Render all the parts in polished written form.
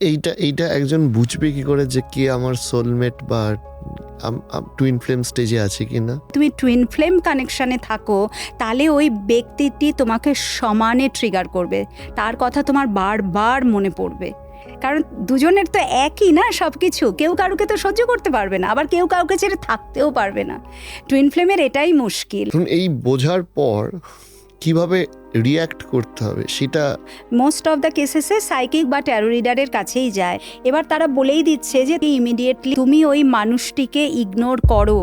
এইটা এইটা একজন বুঝবে কি করে যে কে আমার সোলমেট বা টুইন ফ্লেম স্টেজে আছে কিনা? তুমি টুইন ফ্লেম কানেকশানে থাকো, তাহলে ওই ব্যক্তিটি তোমাকে সমানে ট্রিগার করবে, তার কথা তোমার বারবার মনে পড়বে। কারণ দুজনের তো একই না সব কিছু, কেউ কারুকে তো সহ্য করতে পারবে না, আবার কেউ কাউকে ছেড়ে থাকতেও পারবে না। টুইন ফ্লেমের এটাই মুশকিল। এই বোঝার পর কিভাবে রিয়্যাক্ট করতে হবে সেটা মোস্ট অফ দ্য কেসেসে সাইকিক বা ট্যারো রিডারের কাছেই যায়। এবার তারা বলেই দিচ্ছে যে ইমিডিয়েটলি তুমি ওই মানুষটিকে ইগনোর করো।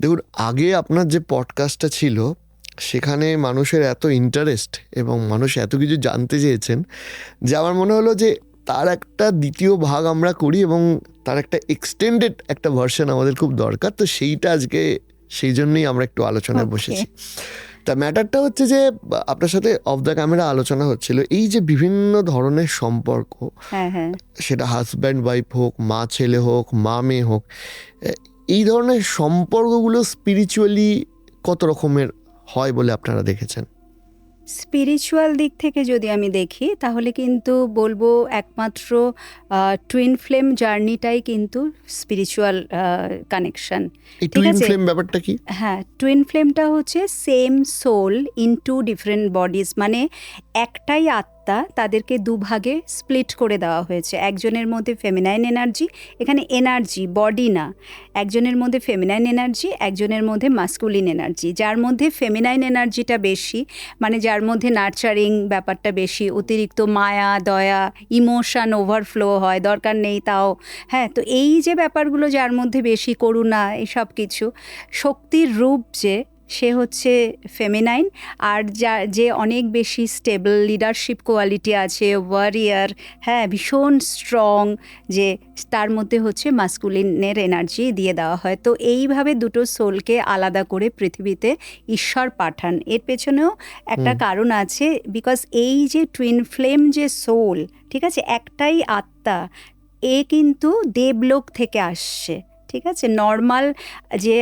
দেখুন, আগে আপনার যে পডকাস্টটা ছিল সেখানে মানুষের এত ইন্টারেস্ট এবং মানুষ এত কিছু জানতে চেয়েছেন যে আমার মনে হলো যে তার একটা দ্বিতীয় ভাগ আমরা করি এবং তার একটা এক্সটেন্ডেড একটা ভার্সন আমাদের খুব দরকার। তো সেইটা আজকে সেই জন্যই আমরা একটু আলোচনায় বসেছি। তা ম্যাটারটা হচ্ছে যে আপনার সাথে অফ দ্য ক্যামেরা আলোচনা হচ্ছিল এই যে বিভিন্ন ধরনের সম্পর্ক, সেটা হাজব্যান্ড ওয়াইফ হোক, মা ছেলে হোক, মা মেয়ে হোক, এই ধরনের সম্পর্কগুলো স্পিরিচুয়ালি কত রকমের হয় বলে আপনারা দেখেছেন? স্পিরিচুয়াল দিক থেকে যদি আমি দেখি তাহলে কিন্তু বলবো একমাত্র টুইন ফ্লেম জার্নিটাই কিন্তু স্পিরিচুয়াল কানেকশন। এই টুইন ফ্লেম ব্যাপারটা কি? হ্যাঁ, টুইন ফ্লেমটা হচ্ছে same soul in two different bodies, মানে একটাই আত্মা, তাদেরকে দুভাগে স্প্লিট করে দেওয়া হয়েছে। একজনের মধ্যে ফেমিনাইন এনার্জি, এখানে এনার্জি বডি না, একজনের মধ্যে ফেমিনাইন এনার্জি, একজনের মধ্যে মাস্কুলিন এনার্জি। যার মধ্যে ফেমিনাইন এনার্জিটা বেশি, মানে যার মধ্যে নার্চারিং ব্যাপারটা বেশি, অতিরিক্ত মায়া দয়া ইমোশন ওভারফ্লো হয়, দরকার নেই তাও। হ্যাঁ, তো এই যে ব্যাপারগুলো যার মধ্যে বেশি, করুণা, এইসব কিছু, শক্তির রূপ সে হচ্ছে ফেমিনাইন। আর যে অনেক বেশি স্টেবল লিডারশিপ কোয়ালিটি আছে, ওয়ারিয়ার, হ্যাঁ, ভীষণ স্ট্রং, যে তার মধ্যে হচ্ছে মাস্কুলিনের এনার্জি দিয়ে দেওয়া হয়। তো এইভাবে দুটো সোলকে আলাদা করে পৃথিবীতে ঈশ্বর পাঠান। এর পেছনেও একটা কারণ আছে, বিকজ এই যে টুইন ফ্লেম যে সোল, ঠিক আছে, একটাই আত্মা, এ কিন্তু দেবলোক থেকে আসছে। ঠিক আছে, নর্মাল যে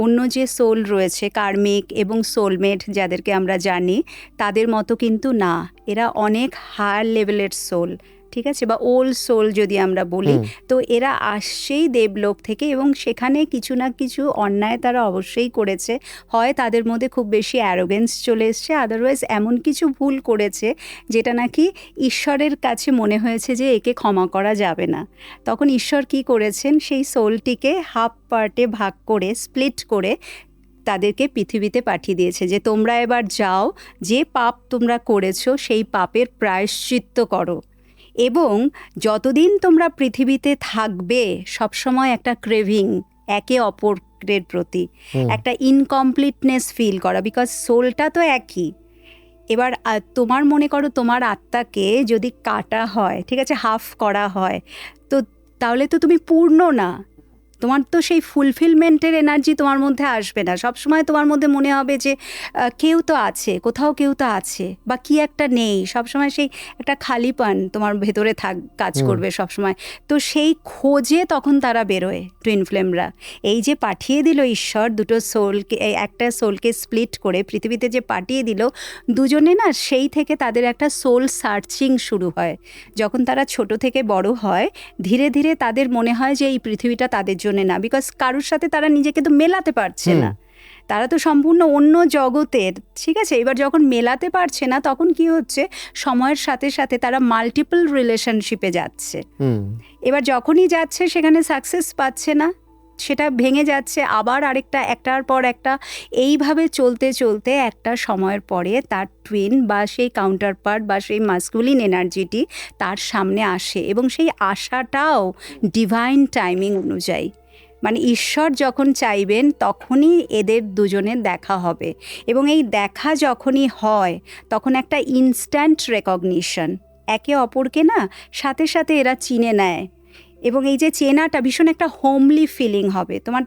অন্য যে সোল রয়েছে কার্মিক এবং সোলমেট যাদেরকে আমরা জানি, তাদের মতো কিন্তু না, এরা অনেক হায়ার লেভেলের সোল, ঠিক আছে, বা ওল্ড সোল যদি আমরা বলি। তো এরা আসছেই দেবলোক থেকে, এবং সেখানে কিছু না কিছু অন্যায় তারা অবশ্যই করেছে। হয় তাদের মধ্যে খুব বেশি অ্যারোগেন্স চলে এসছে, আদারওয়াইজ এমন কিছু ভুল করেছে যেটা নাকি ঈশ্বরের কাছে মনে হয়েছে যে একে ক্ষমা করা যাবে না। তখন ঈশ্বর কি করেছেন, সেই সোলটিকে হাফ পার্টে ভাগ করে, স্প্লিট করে তাদেরকে পৃথিবীতে পাঠিয়ে দিয়েছে যে তোমরা এবার যাও, যে পাপ তোমরা করেছো সেই পাপের প্রায়শ্চিত্ত করো, এবং যতদিন তোমরা পৃথিবীতে থাকবে সবসময় একটা ক্রেভিং একে অপরের প্রতি, একটা ইনকমপ্লিটনেস ফিল করা, বিকজ সোলটা তো একই। এবার তোমার মনে করো তোমার আত্মাকে যদি কাটা হয়, ঠিক আছে, হাফ করা হয়, তো তাহলে তো তুমি পূর্ণ না, তোমার তো সেই ফুলফিলমেন্টের এনার্জি তোমার মধ্যে আসবে না। সবসময় তোমার মধ্যে মনে হবে যে কেউ তো আছে, কোথাও কেউ তো আছে, বা কি একটা নেই, সবসময় সেই একটা খালিপান তোমার ভেতরে কাজ করবে সবসময়। তো সেই খোঁজে তখন তারা বেরোয় টুইন ফ্লেমরা। এই যে পাঠিয়ে দিল ঈশ্বর দুটো সোলকে, একটা সোলকে স্প্লিট করে পৃথিবীতে যে পাঠিয়ে দিল দুজনে, না সেই থেকে তাদের একটা সোল সার্চিং শুরু হয়। যখন তারা ছোট থেকে বড় হয়, ধীরে ধীরে তাদের মনে হয় যে এই পৃথিবীটা তাদের জন্য না, বিকজ কারোর সাথে তারা নিজেকে তো মেলাতে পারছে না, তারা তো সম্পূর্ণ অন্য জগতের, ঠিক আছে। এবার যখন মেলাতে পারছে না, তখন কি হচ্ছে, সময়ের সাথে সাথে তারা মাল্টিপল রিলেশনশিপে যাচ্ছে। এবার যখনই যাচ্ছে সেখানে সাকসেস পাচ্ছে না, সেটা ভেঙে যাচ্ছে, আবার আরেকটা, একটার পর একটা, এইভাবে চলতে চলতে একটা সময়ের পরে তার টুইন বা সেই কাউন্টার পার্ট বা সেই মাস্কুলিন এনার্জিটি তার সামনে আসে, এবং সেই আশাটাও ডিভাইন টাইমিং অনুযায়ী, মানে ঈশ্বর যখন চাইবেন তখনই এদের দুজনের দেখা হবে। এবং এই দেখা যখনই হয় তখন একটা ইনস্ট্যান্ট রেকগনিশন, একে অপরকে না সাথে সাথে এরা চিনে নেয়, এবং এই যে চেনাটা ভীষণ একটা হোমলি ফিলিং হবে তোমার,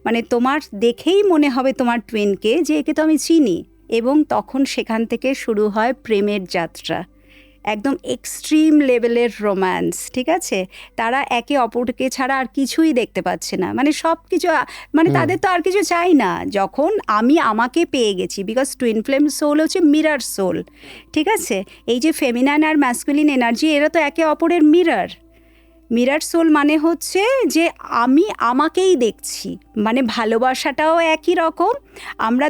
মানে তোমার দেখেই মনে হবে তোমার টুইনকে যে একে তো আমি চিনি, এবং তখন সেখান থেকে শুরু হয় প্রেমের যাত্রা। একদম এক্সট্রিম লেভেলের রোম্যান্স, ঠিক আছে? তারা একে অপরকে ছাড়া আর কিছুই দেখতে পাচ্ছে না, মানে সব কিছু মানে তাদের তো আর কিছু চাই না। যখন আমি আমাকে পেয়ে গেছি, বিকজ টুইন ফ্লেম সোল হচ্ছে মিরার সোল, ঠিক আছে? এই যে ফেমিনাইন আর ম্যাসকুলিন এনার্জি, এরা তো একে অপরের মিরার। মিরার সোল মানে হচ্ছে যে আমি আমাকেই দেখছি, মানে ভালোবাসাটাও একই রকম। আমরা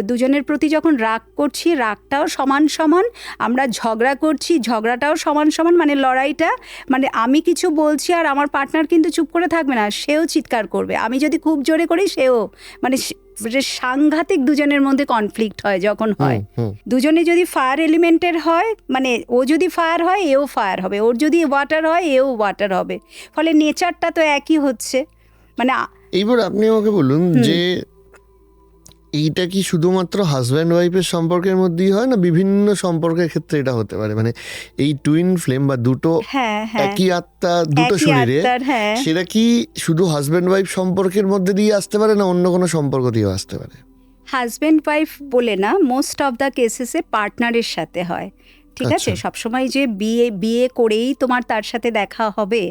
দুজনের প্রতি যখন রাগ করছি, রাগটাও সমান সমান। আমরা ঝগড়া করছি, ঝগড়াটাও সমান সমান, মানে লড়াইটা, মানে আমি কিছু বলছি আর আমার পার্টনার কিন্তু চুপ করে থাকবে না, সেও চিৎকার করবে। আমি যদি খুব জোরে করি, সেও, মানে সাংঘাতিক দুজনের মধ্যে কনফ্লিক্ট হয় যখন হয়। দুজনে যদি ফায়ার এলিমেন্টের হয়, মানে ও যদি ফায়ার হয়, এও ফায়ার হবে, ওর যদি ওয়াটার হয়, এও ওয়াটার হবে, ফলে নেচারটা তো একই হচ্ছে। মানে এইবার আপনি আমাকে বলুন যে এইটা কি শুধুমাত্র হাজব্যান্ড ওয়াইফের সম্পর্কের মধ্যেই হয়, না বিভিন্ন সম্পর্কের ক্ষেত্রে এটা হতে পারে? মানে এই টুইন ফ্লেম বা দুটো একই আত্মা দুটো শরীরে, সেটা কি শুধু হাজব্যান্ড ওয়াইফ সম্পর্কের মধ্যে দিয়ে আসতে পারে, না অন্য কোনো সম্পর্ক দিয়েও আসতে পারে? হাজব্যান্ড ওয়াইফ বলে না, মোস্ট অফ দ্য কেসেসে পার্টনারের সাথে হয়, ঠিক আছে? সবসময় যে বিয়ে করেই তোমার তার সাথে দেখা হবে,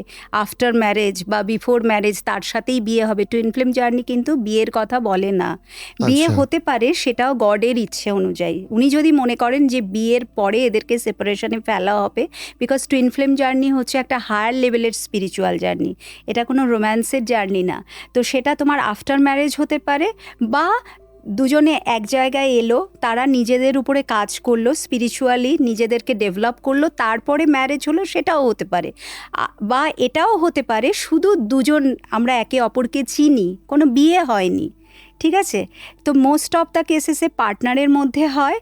আফটার ম্যারেজ বা বিফোর ম্যারেজ তার সাথেই বিয়ে হবে, টুইন ফ্লেম জার্নি কিন্তু বিয়ের কথা বলে না। বিয়ে হতে পারে, সেটাও গডের ইচ্ছে অনুযায়ী। উনি যদি মনে করেন যে বিয়ের পরে এদেরকে সেপারেশনে ফেলা হবে, বিকজ টুইন ফ্লেম জার্নি হচ্ছে একটা হায়ার লেভেলের স্পিরিচুয়াল জার্নি, এটা কোনো রোম্যান্সের জার্নি না। তো সেটা তোমার আফটার ম্যারেজ হতে পারে, বা দুজনে এক জায়গায় এলো, তারা নিজেদের উপরে কাজ করলো, স্পিরিচুয়ালি নিজেদেরকে ডেভেলপ করলো, তারপরে ম্যারেজ হলো, সেটাও হতে পারে। বা এটাও হতে পারে শুধু দুজন আমরা একে অপরকে চিনি, কোনো বিয়ে হয়নি, ঠিক আছে? তো মোস্ট অফ দ্য কেসেসে পার্টনারের মধ্যে হয়।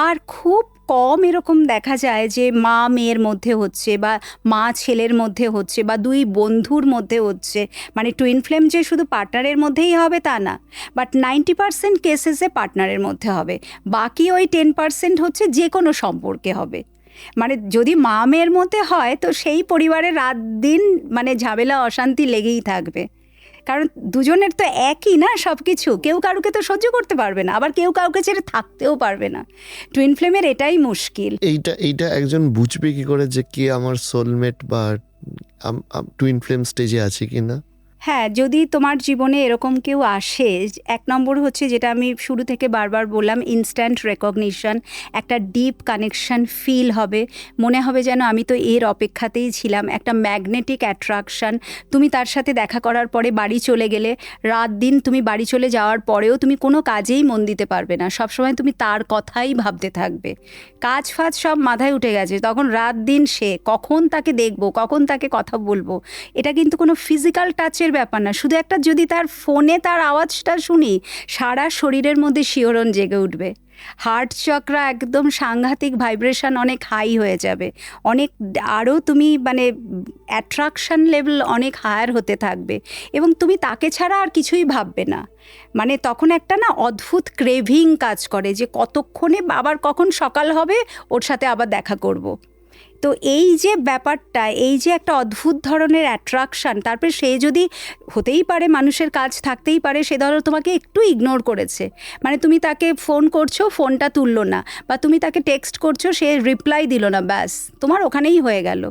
আর খুব কম এরকম দেখা যায় যে মা মেয়ের মধ্যে হচ্ছে, বা মা ছেলের মধ্যে হচ্ছে, বা দুই বন্ধুর মধ্যে হচ্ছে। মানে টুইন ফ্লেম যে শুধু পার্টনারের মধ্যেই হবে তা না, বাট 90% কেসেসে পার্টনারের মধ্যে হবে। বাকি ওই 10% হচ্ছে যে কোনো সম্পর্কে হবে। মানে যদি মা মেয়ের মধ্যে হয়, তো সেই পরিবারে রাত দিন মানে ঝামেলা অশান্তি লেগেই থাকবে, কারণ দুজনের তো একই না সব কিছু। কেউ কারুকে তো সহ্য করতে পারবে না, আবার কেউ কাউকে ছেড়ে থাকতেও পারবে না। টুইন ফ্লেমের এটাই মুশকিল। এইটা একজন বুঝবে কি করে যে কে আমার সোলমেট বা টুইন ফ্লেম স্টেজে আছে কি না? হ্যাঁ, যদি তোমার জীবনে এরকম কেউ আসে, এক নম্বর হচ্ছে যেটা আমি শুরু থেকে বারবার বললাম, ইনস্ট্যান্ট রেকগনিশন, একটা ডিপ কানেকশন ফিল হবে, মনে হবে যেন আমি তো এর অপেক্ষাতেই ছিলাম, একটা ম্যাগনেটিক অ্যাট্রাকশান। তুমি তার সাথে দেখা করার পরে বাড়ি চলে গেলে, রাত দিন তুমি বাড়ি চলে যাওয়ার পরেও তুমি কোনো কাজেই মন দিতে পারবে না, সবসময় তুমি তার কথাই ভাবতে থাকবে, কাজ ফাজ সব মাথায় উঠে গেছে, তখন রাত দিন সে কখন তাকে দেখবো, কখন তাকে কথা বলবো। এটা কিন্তু কোনো ফিজিক্যাল টাচের ব্যাপার না, শুধু একটা যদি তার ফোনে তার আওয়াজটা শুনি, সারা শরীরের মধ্যে শিহরণ জেগে উঠবে, হার্ট চক্রা একদম সাংঘাতিক ভাইব্রেশন অনেক হাই হয়ে যাবে, অনেক আরও তুমি মানে অ্যাট্রাকশন লেভেল অনেক হায়ার হতে থাকবে, এবং তুমি তাকে ছাড়া আর কিছুই ভাববে না। মানে তখন একটা না অদ্ভুত ক্রেভিং কাজ করে যে কতক্ষণে আবার কখন সকাল হবে, ওর সাথে আবার দেখা করব। তো এই যে ব্যাপারটা, এই যে একটা অদ্ভুত ধরনের অ্যাট্রাকশান, তারপরে সে যদি, হতেই পারে মানুষের কাজ থাকতেই পারে, সে ধরো তোমাকে একটু ইগনোর করেছে, মানে তুমি তাকে ফোন করছো, ফোনটা তুললো না, বা তুমি তাকে টেক্সট করছো, সে রিপ্লাই দিল না, ব্যাস তোমার ওখানেই হয়ে গেল।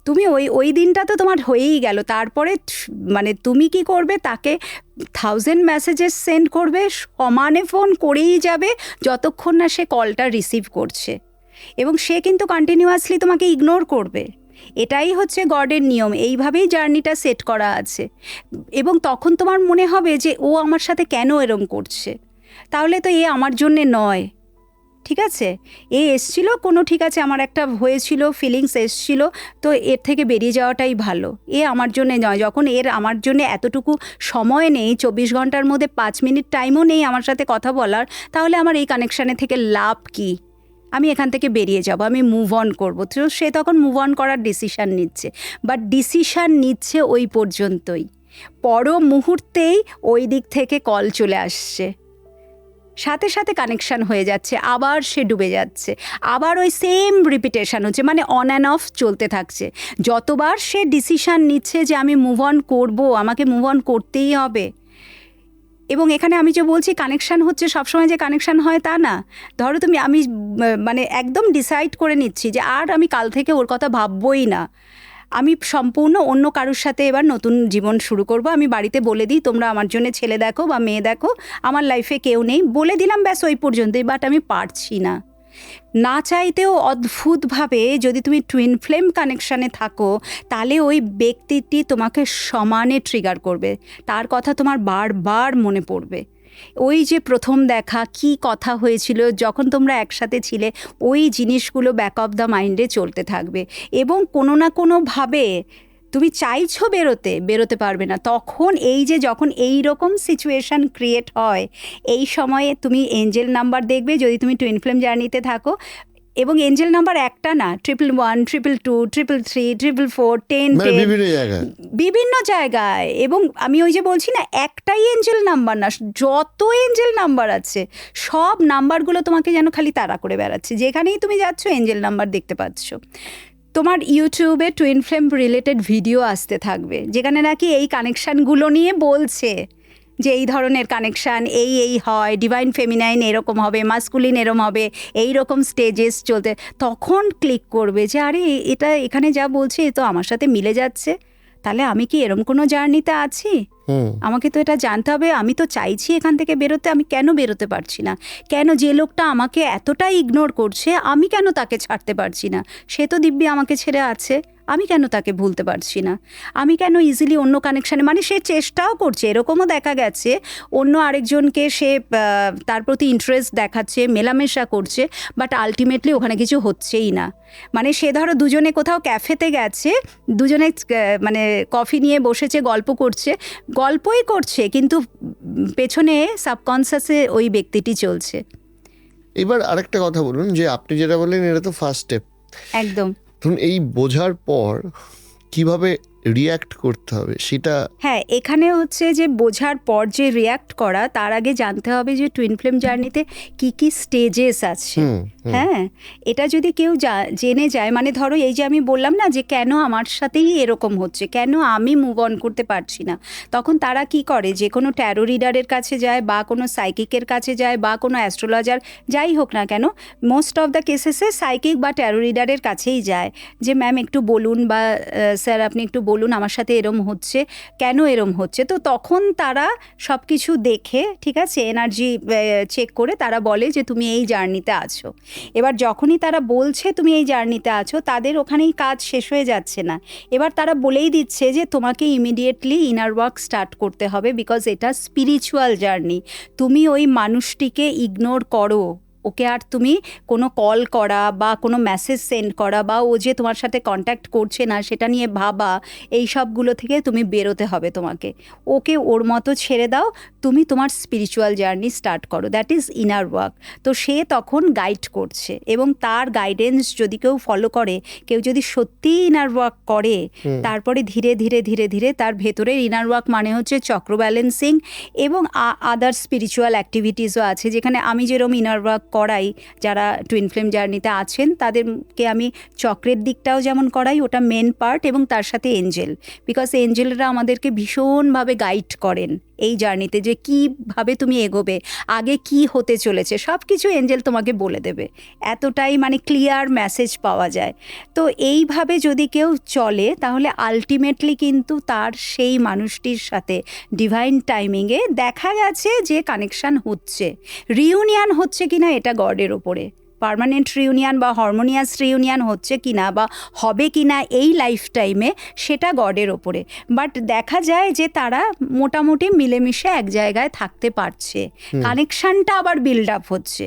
তুমি ওই দিনটা তো তোমার হয়েই গেল। তারপরে মানে তুমি কি করবে, তাকে 1000 মেসেজেস সেন্ড করবে, সমানে ফোন করেই যাবে যতক্ষণ না সে কলটা রিসিভ করছে, এবং সে কিন্তু কন্টিনিউয়াসলি তোমাকে ইগনোর করবে। এটাই হচ্ছে গডের নিয়ম, এইভাবেই জার্নিটা সেট করা আছে। এবং তখন তোমার মনে হবে যে ও আমার সাথে কেন এরম করছে, তাহলে তো এ আমার জন্যে নয়, ঠিক আছে? এ এসছিল কোনো, ঠিক আছে, আমার একটা হয়েছিল, ফিলিংস এসছিল, তো এর থেকে বেরিয়ে যাওয়াটাই ভালো, এ আমার জন্যে নয়। যখন এর আমার জন্যে এতটুকু সময় নেই, 24 ঘন্টার মধ্যে 5 মিনিট টাইমও নেই আমার সাথে কথা বলার, তাহলে আমার এই কানেকশানে থেকে লাভ কি? আমি এখান থেকে বেরিয়ে যাব, আমি মুভ অন করবো। তো সে তখন মুভ অন করার ডিসিশান নিচ্ছে, বাট ডিসিশান নিচ্ছে ওই পর্যন্তই, পর মুহূর্তেই ওই দিক থেকে কল চলে আসছে, সাথে সাথে কানেকশান হয়ে যাচ্ছে, আবার সে ডুবে যাচ্ছে, আবার ওই সেম রিপিটেশান হচ্ছে, মানে অন অ্যান্ড অফ চলতে থাকছে। যতবার সে ডিসিশান নিচ্ছে যে আমি মুভ অন করবো, আমাকে মুভ অন করতেই হবে, এবং এখানে আমি যে বলছি কানেকশান হচ্ছে সবসময় যে কানেকশান হয় তা না। ধরো আমি মানে একদম ডিসাইড করে নিচ্ছি যে আর আমি কাল থেকে ওর কথা ভাববই না, আমি সম্পূর্ণ অন্য কারোর সাথে এবার নতুন জীবন শুরু করব। আমি বাড়িতে বলে দিই তোমরা আমার জন্য ছেলে দেখো বা মেয়ে দেখো, আমার লাইফে কেউ নেই, বলে দিলাম, ব্যাস ওই পর্যন্তই। বাট আমি পারছি না। না চাইতেও অদ্ভুতভাবে যদি তুমি টুইন ফ্লেম কানেকশানে থাকো, তাহলে ওই ব্যক্তিটি তোমাকে সমানে ট্রিগার করবে, তার কথা তোমার বারবার মনে পড়বে। ওই যে প্রথম দেখা, কি কথা হয়েছিল যখন তোমরা একসাথে ছিলে, ওই জিনিসগুলো ব্যাক অফ দ্য মাইন্ডে চলতে থাকবে এবং কোনো না কোনোভাবে তুমি চাইছো বেরোতে পারবে না। তখন এই যে যখন এই রকম সিচুয়েশান ক্রিয়েট হয়, এই সময়ে তুমি এঞ্জেল নাম্বার দেখবে যদি তুমি টুইন ফ্লেম জার্নিতে থাকো। এবং এঞ্জেল নাম্বার একটা না, 111, 222, 333, 444, 10, মানে বিভিন্ন জায়গায় বিভিন্ন জায়গায়। এবং আমি ওই যে বলছি না, একটাই এঞ্জেল নাম্বার না, যত এঞ্জেল নাম্বার আছে সব নাম্বারগুলো তোমাকে যেন খালি তাড়া করে বেড়াচ্ছে। যেখানেই তুমি যাচ্ছ এঞ্জেল নাম্বার দেখতে পাচ্ছ। তোমার ইউটিউবে টুইন ফ্লেম রিলেটেড ভিডিও আসতে থাকবে যেখানে নাকি এই কানেকশানগুলো নিয়ে বলছে যে এই ধরনের কানেকশান এই হয়, ডিভাইন ফেমিনাইন এরকম হবে, মাস্কুলিন এরকম হবে, এই রকম স্টেজেস চলতে। তখন ক্লিক করবে যে আরে এটা এখানে যা বলছে এ তো আমার সাথে মিলে যাচ্ছে, তাহলে আমি কি এরকম কোনো জার্নিতে আছি? আমাকে তো এটা জানতে হবে। আমি তো চাইছি এখান থেকে বেরোতে, আমি কেন বেরোতে পারছি না? কেন যে লোকটা আমাকে এতটাই ইগনোর করছে, আমি কেন তাকে ছাড়তে পারছি না? সে তো দিব্যি আমাকে ছেড়ে আছে, আমি কেন তাকে ভুলতে পারছি না? আমি কেন ইজিলি অন্য কানেকশানে, মানে সে চেষ্টাও করছে, এরকমও দেখা গেছে অন্য আরেকজনকে সে তার প্রতি ইন্টারেস্ট দেখাচ্ছে, মেলামেশা করছে, বাট আলটিমেটলি ওখানে কিছু হচ্ছেই না। মানে সে ধরো দুজনে কোথাও ক্যাফেতে গেছে, দুজনে মানে কফি নিয়ে বসেছে, গল্পই করছে, কিন্তু পেছনে সাবকনসিয়াসে ওই ব্যক্তিটি চলছে। এবার আরেকটা কথা বলুন, যে আপনি যেটা বললেন এটা তো ফার্স্ট স্টেপ। একদম। ধরুন এই বোঝার পর কিভাবে রিয়্যাক্ট করতে হবে সেটা। হ্যাঁ, এখানে হচ্ছে যে বোঝার পর যে রিয়্যাক্ট করা, তার আগে জানতে হবে যে টুইন ফ্লেম জার্নিতে কি কি স্টেজেস আছে। হ্যাঁ, এটা যদি কেউ জেনে যায়, মানে ধরো এই যে আমি বললাম না যে কেন আমার সাথেই এরকম হচ্ছে, কেন আমি মুভ অন করতে পারছি না, তখন তারা কি করে, যে কোনো ট্যারো রিডারের কাছে যায় বা কোনো সাইকিকের কাছে যায় বা কোনো অ্যাস্ট্রোলজার, যাই হোক না কেন, মোস্ট অফ দ্য কেসেসে সাইকিক বা ট্যারো রিডারের কাছেই যায় যে ম্যাম একটু বলুন বা স্যার আপনি একটু বলুন আমার সাথে এরম হচ্ছে, কেন এরম হচ্ছে। তো তখন তারা সব কিছু দেখে, ঠিক আছে, এনার্জি চেক করে তারা বলে যে তুমি এই জার্নিতে আছো। এবার যখনই তারা বলছে তুমি এই জার্নিতে আছো, তাদের ওখানেই কাজ শেষ হয়ে যাচ্ছে না। এবার তারা বলেই দিচ্ছে যে তোমাকে ইমিডিয়েটলি ইনার ওয়ার্ক স্টার্ট করতে হবে, বিকজ এটা স্পিরিচুয়াল জার্নি। তুমি ওই মানুষটিকে ইগনোর করো, ওকে আর তুমি কোনো কল করা বা কোনো মেসেজ সেন্ড করা বা ও যে তোমার সাথে কন্ট্যাক্ট করছে না সেটা নিয়ে ভাবা, এই সবগুলো থেকে তুমি বেরোতে হবে তোমাকে। ওকে ওর মতো ছেড়ে দাও, তুমি তোমার স্পিরিচুয়াল জার্নি স্টার্ট করো, দ্যাট ইজ ইনার ওয়ার্ক। তো সে তখন গাইড করছে এবং তার গাইডেন্স যদি কেউ ফলো করে, কেউ যদি সত্যিই ইনার ওয়ার্ক করে, তারপরে ধীরে ধীরে ধীরে ধীরে তার ভেতরের ইনার ওয়ার্ক মানে হচ্ছে চক্র ব্যালেন্সিং এবং আদার স্পিরিচুয়াল অ্যাক্টিভিটিসও আছে, যেখানে আমি যেরকম ইনার ওয়ার্ক করাই, যারা টুইন ফ্লেম জার্নিতে আছেন তাদেরকে আমি চক্রের দিকটাও যেমন করাই, ওটা মেন পার্ট, এবং তার সাথে এঞ্জেল, বিকজ এঞ্জেলরা আমাদেরকে ভীষণভাবে গাইড করেন এই জার্নিতে, যে কীভাবে তুমি এগোবে, আগে কি হতে চলেছে, সব কিছু এঞ্জেল তোমাকে বলে দেবে। এতটাই মানে ক্লিয়ার মেসেজ পাওয়া যায়। তো এইভাবে যদি কেউ চলে, তাহলে আলটিমেটলি কিন্তু তার সেই মানুষটির সাথে ডিভাইন টাইমিংয়ে দেখা গেছে যে কানেকশান হচ্ছে। রিউনিয়ন হচ্ছে কিনা এটা গডের ওপরে, পার্মানেন্ট রিউনিয়ন বা হারমোনিয়াস রিউনিয়ন হচ্ছে কিনা বা হবে কিনা এই লাইফ টাইমে, সেটা গডের ওপরে। বাট দেখা যায় যে তারা মোটামুটি মিলেমিশে এক জায়গায় থাকতে পারছে, কানেকশানটা আবার বিল্ড আপ হচ্ছে।